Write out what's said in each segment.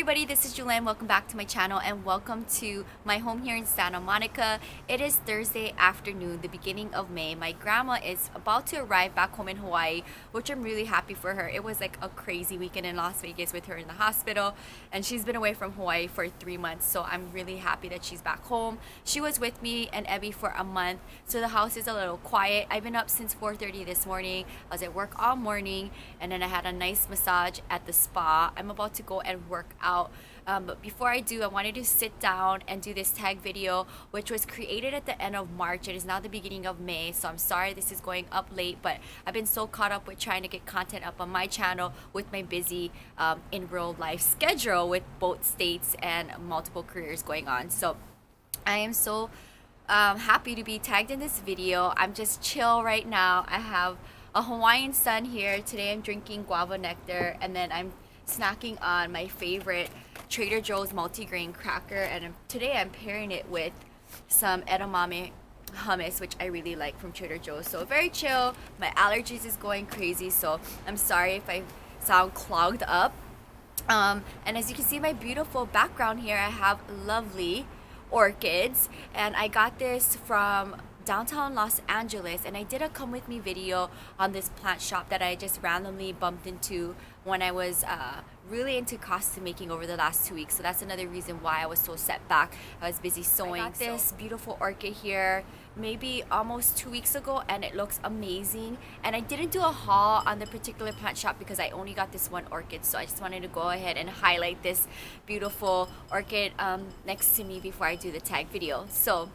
everybody, this is Jewelyn. Welcome back to my channel and welcome to my home here in Santa Monica. It is Thursday afternoon, the beginning of May. My grandma is about to arrive back home in Hawaii, which I'm really happy for her. It was like a crazy weekend in Las Vegas with her in the hospital, and she's been away from Hawaii for 3 months, so I'm really happy that she's back home. She was with me and Ebby for a month, so the house is a little quiet. I've been up since 4:30 this morning. I was at work all morning, and then I had a nice massage at the spa. I'm about to go and work out, but before I do, I wanted to sit down and do this tag video, which was created at the end of March. It is now the beginning of May, so I'm sorry this is going up late, but I've been so caught up with trying to get content up on my channel with my busy in real life schedule with both states and multiple careers going on. So I am so happy to be tagged in this video. I'm just chill right now. I have a Hawaiian sun here. Today I'm drinking guava nectar, and then I'm snacking on my favorite Trader Joe's multigrain cracker, and today I'm pairing it with some edamame hummus, which I really like from Trader Joe's. So very chill. My allergies is going crazy, so I'm sorry if I sound clogged up. And as you can see, my beautiful background here, I have lovely orchids, and I got this from downtown Los Angeles, and I did a come with me video on this plant shop that I just randomly bumped into when I was really into costume making over the last 2 weeks. So that's another reason why I was so set back. I was busy sewing. I got this beautiful orchid here maybe almost 2 weeks ago, and it looks amazing. And I didn't do a haul on the particular plant shop because I only got this one orchid, so I just wanted to go ahead and highlight this beautiful orchid next to me before I do the tag video. So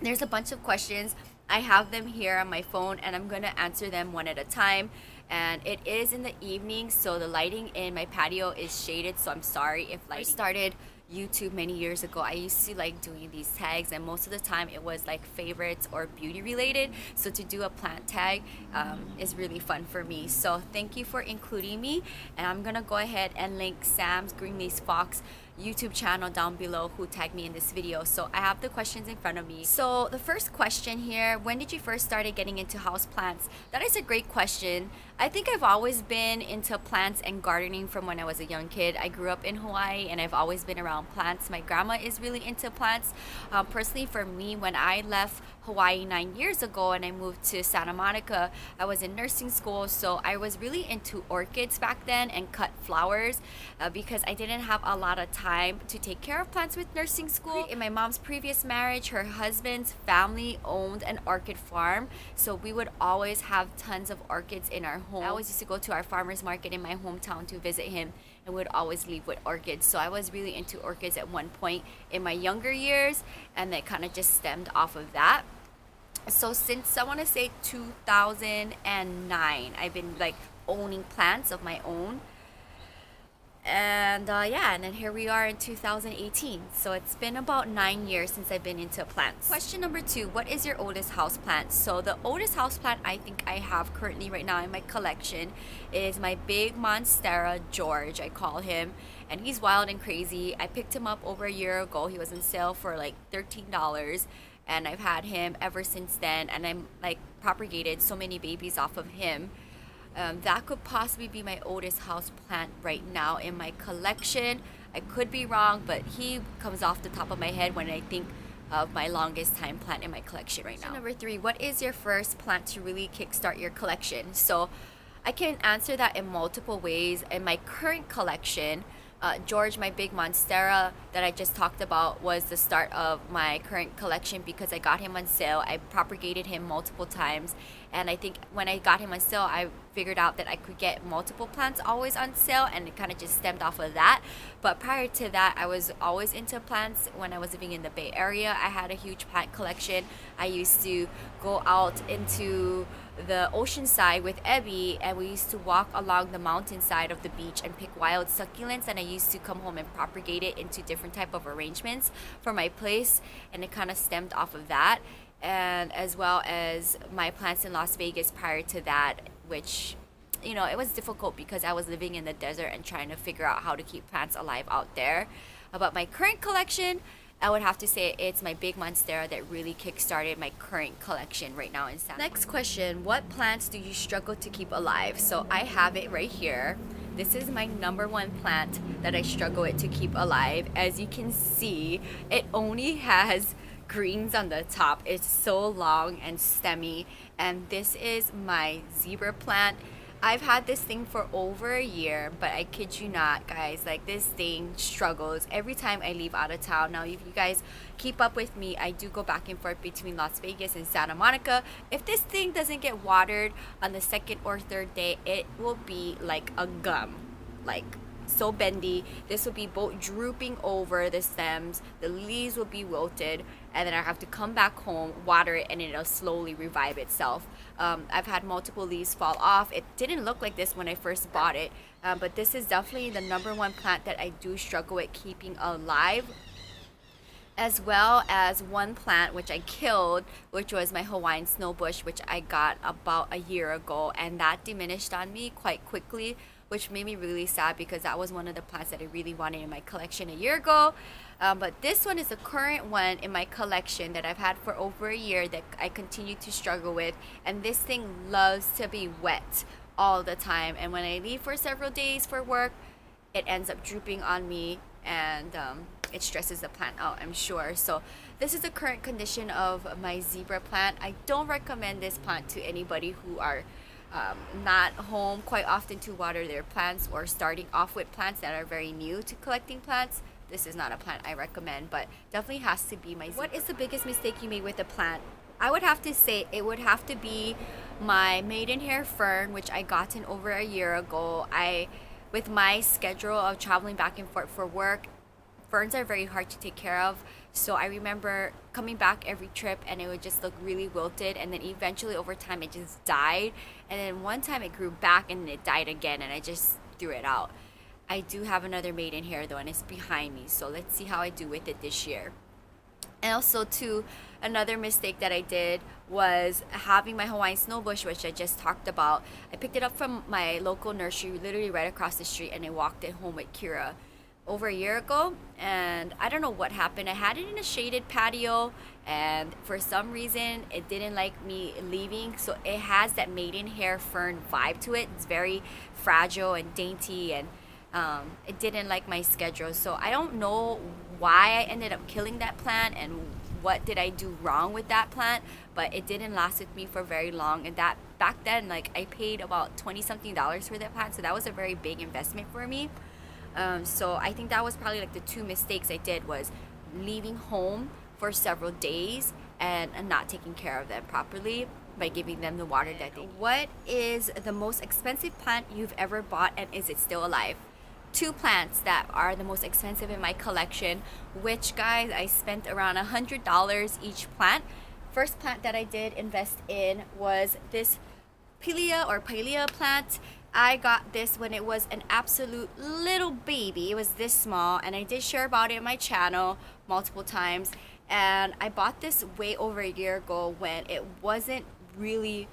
there's a bunch of questions. I have them here on my phone, and I'm gonna answer them one at a time. And it is in the evening, so the lighting in my patio is shaded, so I'm sorry if lighting. I started YouTube many years ago. I used to like doing these tags, and most of the time it was like favorites or beauty related, so to do a plant tag is really fun for me. So thank you for including me, and I'm gonna go ahead and link Sam's Greenleaf Fox YouTube channel down below who tagged me in this video. So I have the questions in front of me. So the first question here, when did you first started getting into house plants? That is a great question. I think I've always been into plants and gardening from when I was a young kid. I grew up in Hawaii, and I've always been around plants. My grandma is really into plants. Personally for me, when I left Hawaii 9 years ago and I moved to Santa Monica, I was in nursing school, so I was really into orchids back then and cut flowers because I didn't have a lot of time to take care of plants with nursing school. In my mom's previous marriage, her husband's family owned an orchid farm, so we would always have tons of orchids in our home. I always used to go to our farmer's market in my hometown to visit him, and would always leave with orchids. So I was really into orchids at one point in my younger years, and it kind of just stemmed off of that. So since I want to say 2009, I've been like owning plants of my own. And yeah, and then here we are in 2018. So it's been about 9 years since I've been into plants. Question number 2, what is your oldest house plant? So the oldest house plant I think I have currently right now in my collection is my big monstera, George, I call him. And he's wild and crazy. I picked him up over a year ago. He was on sale for like $13. And I've had him ever since then, and I'm like propagated so many babies off of him. That could possibly be my oldest house plant right now in my collection. I could be wrong, but he comes off the top of my head when I think of my longest time plant in my collection right now. Number 3, what is your first plant to really kickstart your collection? So I can answer that in multiple ways. In my current collection, George, my big monstera that I just talked about, was the start of my current collection because I got him on sale. I propagated him multiple times, and I think when I got him on sale, I figured out that I could get multiple plants always on sale, and it kind of just stemmed off of that. But prior to that, I was always into plants. When I was living in the Bay Area, I had a huge plant collection. I used to go out into the ocean side with Ebby, and we used to walk along the mountainside of the beach and pick wild succulents, and I used to come home and propagate it into different type of arrangements for my place, and it kind of stemmed off of that. And as well as my plants in Las Vegas prior to that, which, you know, it was difficult because I was living in the desert and trying to figure out how to keep plants alive out there. About my current collection, I would have to say it's my big monstera that really kickstarted my current collection right now in Santa Monica. Next question, what plants do you struggle to keep alive? So I have it right here. This is my number one plant that I struggle with to keep alive. As you can see, it only has greens on the top. It's so long and stemmy. And this is my zebra plant. I've had this thing for over a year, but I kid you not, guys, like this thing struggles every time I leave out of town. Now, if you guys keep up with me, I do go back and forth between Las Vegas and Santa Monica. If this thing doesn't get watered on the second or third day, it will be like a gum, like so bendy. This will be both drooping over the stems, the leaves will be wilted, and then I have to come back home, water it, and it'll slowly revive itself. I've had multiple leaves fall off. It didn't look like this when I first bought it, but this is definitely the number one plant that I do struggle with keeping alive, as well as one plant which I killed, which was my Hawaiian snowbush, which I got about a year ago, and that diminished on me quite quickly, which made me really sad because that was one of the plants that I really wanted in my collection a year ago. But this one is the current one in my collection that I've had for over a year that I continue to struggle with, and this thing loves to be wet all the time, and when I leave for several days for work, it ends up drooping on me, and it stresses the plant out, I'm sure. So this is the current condition of my zebra plant. I don't recommend this plant to anybody who are not home quite often to water their plants, or starting off with plants that are very new to collecting plants. This is not a plant I recommend, but definitely has to be my zebra. What is the biggest mistake you made with a plant? I would have to say it would have to be my maidenhair fern, which I gotten over a year ago. With my schedule of traveling back and forth for work, ferns are very hard to take care of. So I remember coming back every trip and it would just look really wilted, and then eventually over time it just died, and then one time it grew back and then it died again, and I just threw it out. I do have another maidenhair though, and it's behind me, so let's see how I do with it this year. And also too, another mistake that I did was having my Hawaiian snowbush, which I just talked about. I picked it up from my local nursery literally right across the street, and I walked it home with Kira over a year ago, and I don't know what happened. I had it in a shaded patio, and for some reason it didn't like me leaving. So it has that maidenhair fern vibe to it. It's very fragile and dainty, and it didn't like my schedule. So I don't know why I ended up killing that plant and what did I do wrong with that plant, but it didn't last with me for very long. And that back then, like, I paid about $20 something for that plant, so that was a very big investment for me. So I think that was probably like the two mistakes I did, was leaving home for several days and not taking care of them properly by giving them the water that they need. What is the most expensive plant you've ever bought, and is it still alive? Two plants that are the most expensive in my collection, which, guys, I spent around $100 each plant. First plant that I did invest in was this Pilea plant. I got this when it was an absolute little baby. It was this small, and I did share about it on my channel multiple times. And I bought this way over a year ago when it wasn't really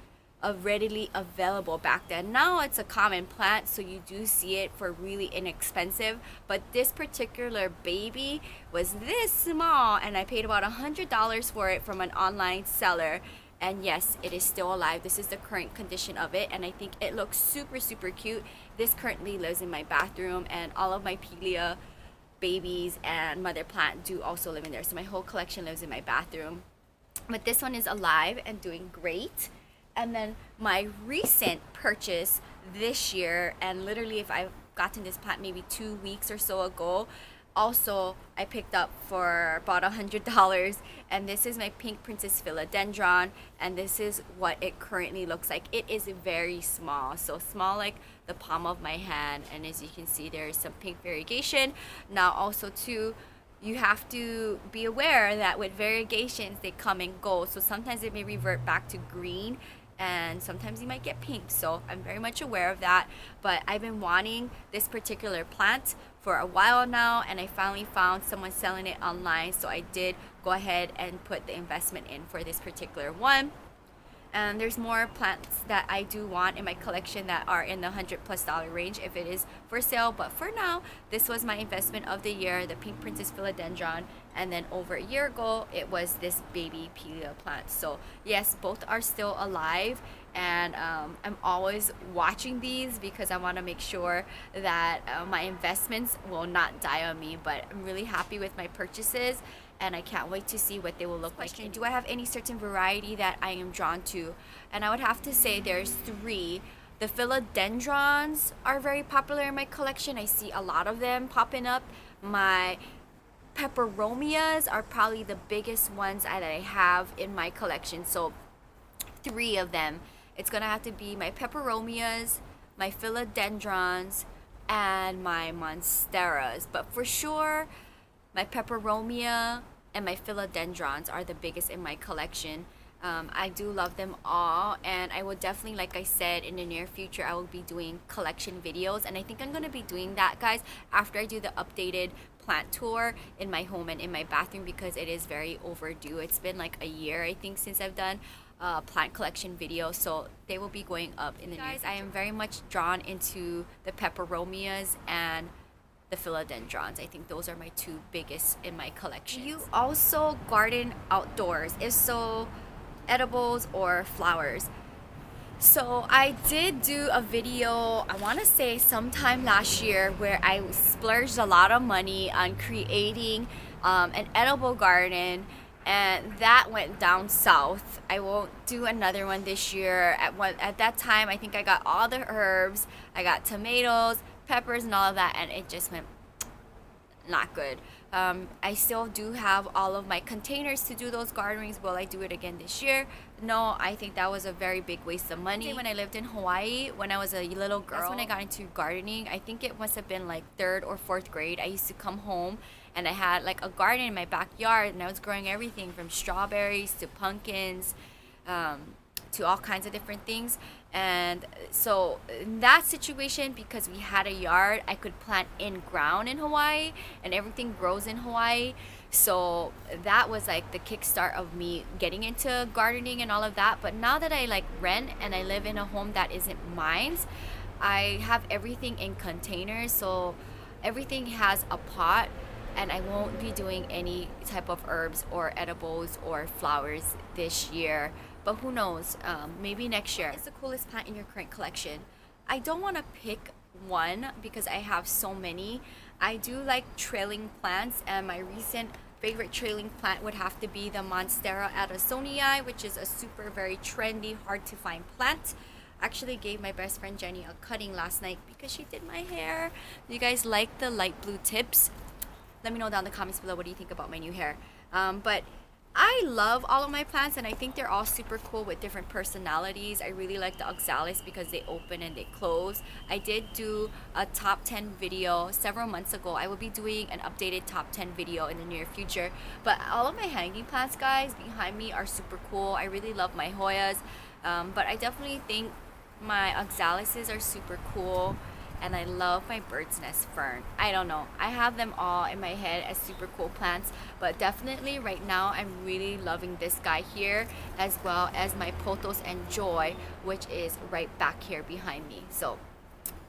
readily available back then. Now it's a common plant, so you do see it for really inexpensive, but this particular baby was this small, and I paid about $100 for it from an online seller. And yes, it is still alive. This is the current condition of it, and I think it looks super, super cute. This currently lives in my bathroom, and all of my Pilea babies and mother plant do also live in there. So my whole collection lives in my bathroom. But this one is alive and doing great. And then my recent purchase this year, and literally if I've gotten this plant maybe 2 weeks or so ago, also I picked up for about $100, and this is my pink princess philodendron, and this is what it currently looks like. It is very small, so small like the palm of my hand, and as you can see, there is some pink variegation. Now also too, you have to be aware that with variegations, they come and go, so sometimes it may revert back to green, and sometimes you might get pink, so I'm very much aware of that. But I've been wanting this particular plant for a while now, and I finally found someone selling it online, so I did go ahead and put the investment in for this particular one. And there's more plants that I do want in my collection that are in the $100+ range if it is for sale. But for now, this was my investment of the year, the pink princess philodendron. And then over a year ago, it was this baby Pilea plant. So yes, both are still alive, and I'm always watching these because I want to make sure that my investments will not die on me. But I'm really happy with my purchases, and I can't wait to see what they will look like. Do I have any certain variety that I am drawn to? And I would have to say there's three. The philodendrons are very popular in my collection. I see a lot of them popping up. My peperomias are probably the biggest ones that I have in my collection. So three of them. It's gonna have to be my peperomias, my philodendrons, and my monsteras. But for sure, my peperomia and my philodendrons are the biggest in my collection. I do love them all, and I will definitely, like I said, in the near future I will be doing collection videos, and I think I'm going to be doing that, guys, after I do the updated plant tour in my home and in my bathroom, because it is very overdue. It's been like a year, I think, since I've done plant collection video, so they will be going up in the near future. I am very much drawn into the peperomias and the philodendrons. I think those are my two biggest in my collection. You also garden outdoors? If so, edibles or flowers? So I did do a video, I want to say sometime last year, where I splurged a lot of money on creating an edible garden, and that went down south. I won't do another one this year. At that time, I think I got all the herbs, I got tomatoes, peppers, and all of that, and it just went not good. I still do have all of my containers to do those gardenings. Will I do it again this year? No, I think that was a very big waste of money. When I lived in Hawaii, when I was a little girl, that's when I got into gardening. I think it must have been like 3rd or 4th grade. I used to come home and I had like a garden in my backyard, and I was growing everything from strawberries to pumpkins, to all kinds of different things. And so in that situation, because we had a yard, I could plant in ground in Hawaii, and everything grows in Hawaii. So that was like the kickstart of me getting into gardening and all of that. But now that I like rent and I live in a home that isn't mine, I have everything in containers, so everything has a pot, and I won't be doing any type of herbs or edibles or flowers this year. But who knows, maybe next year. What is the coolest plant in your current collection? I don't want to pick one because I have so many. I do like trailing plants, and my recent favorite trailing plant would have to be the Monstera addisonii, which is a super very trendy, hard to find plant. Actually gave my best friend Jenny a cutting last night because she did my hair. You guys like the light blue tips? Let me know down in the comments below, what do you think about my new hair? But I love all of my plants, and I think they're all super cool with different personalities. I really like the oxalis because they open and they close. I did do a top 10 video several months ago. I will be doing an updated top 10 video in the near future. But all of my hanging plants, guys, behind me are super cool. I really love my Hoyas, but I definitely think my oxalises are super cool. And I love my bird's nest fern. I don't know, I have them all in my head as super cool plants, but definitely right now I'm really loving this guy here, as well as my pothos and joy, which is right back here behind me. So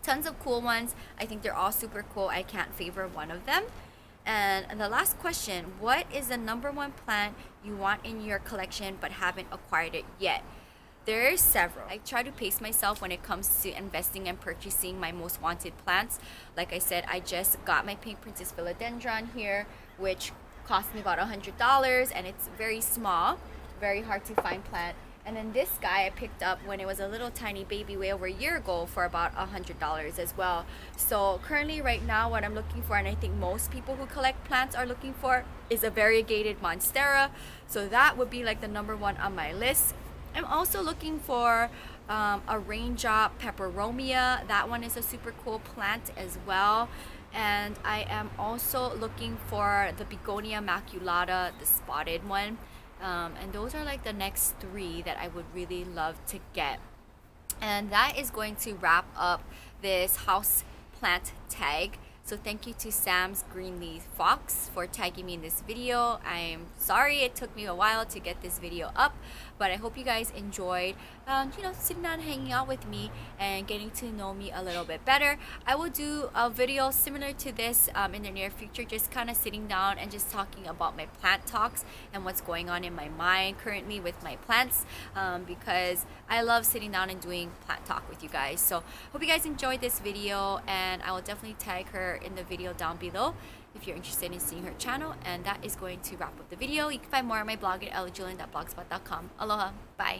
tons of cool ones. I think they're all super cool. I can't favor one of them. And the last question, what is the #1 plant you want in your collection but haven't acquired it yet? There are several. I try to pace myself when it comes to investing and purchasing my most wanted plants. Like I said, I just got my Pink Princess Philodendron here, which cost me about $100, and it's very small, very hard to find plant. And then this guy I picked up when it was a little tiny baby way over a year ago for about $100 as well. So currently right now what I'm looking for, and I think most people who collect plants are looking for, is a variegated Monstera. So that would be like the #1 on my list. I'm also looking for a raindrop peperomia. That one is a super cool plant as well. And I am also looking for the begonia maculata, the spotted one. And those are like the next 3 that I would really love to get. And that is going to wrap up this house plant tag. So thank you to Sam's Greenleaf Fox for tagging me in this video. I'm sorry it took me a while to get this video up, but I hope you guys enjoyed sitting down and hanging out with me and getting to know me a little bit better. I will do a video similar to this in the near future, just kind of sitting down and just talking about my plant talks and what's going on in my mind currently with my plants, because I love sitting down and doing plant talk with you guys. So hope you guys enjoyed this video, and I will definitely tag her in the video down below if you're interested in seeing her channel. And that is going to wrap up the video. You can find more on my blog at ilovejewelyn.blogspot.com. Aloha. Bye.